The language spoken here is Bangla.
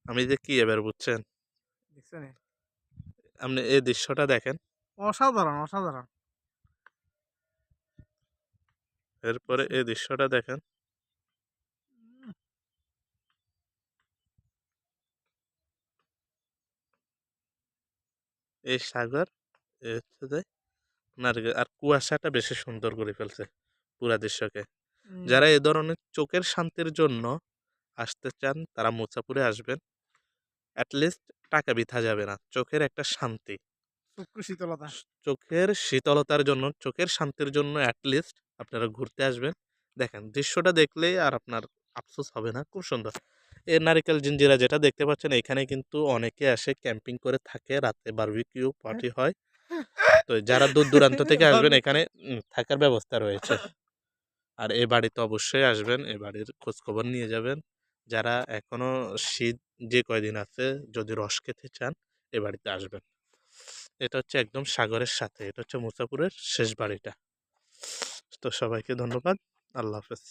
আমি যে কি এবার বুঝছেন, দেখছেন? আপনি এই দৃশ্যটা দেখেন, অসাধারণ, অসাধারণ। এরপরে দেখছেন? এই দৃশ্যটা দেখেন। উম এই সাগর, এ হচ্ছে যে নারকেল আর কুয়াশাটা বেশি সুন্দর করে ফেলছে পুরা দৃশ্যকে। যারা উম এ ধরনের চোখের শান্তির জন্য আসতে চান তারা মুছাপুরে আসবেন। এট লিস্ট টাকা বৃথা যাবে না। চোখের একটা শান্তি। চক্ষু শীতলতা। চোখের শীতলতার জন্য, চোখের শান্তির জন্য এট লিস্ট আপনারা ঘুরতে আসবেন। দেখেন দৃশ্যটা দেখলেই আর আপনার আফসোস হবে না। খুব সুন্দর। এই নারিকেল জিঞ্জিরা যেটা দেখতে পাচ্ছেন এখানে কিন্তু অনেকে আসে ক্যাম্পিং করে থাকে। রাতে বারবিকিউ পার্টি হয়। তো যারা দূর দূরান্ত থেকে আসবেন বারবিকিউ। এখানে থাকার ব্যবস্থা রয়েছে। আর এই বাড়িতে অবশ্যই আসবেন। এই বাড়ির খোঁজখবর নিয়ে যাবেন। যারা এখনো শীত যে কয়দিন আছে যদি রস খেতে চান এ বাড়িতে আসবেন। এটা হচ্ছে একদম সাগরের সাথে। এটা হচ্ছে মুছাপুরের শেষ বাড়িটা। তো সবাইকে ধন্যবাদ। আল্লাহ হাফেজ।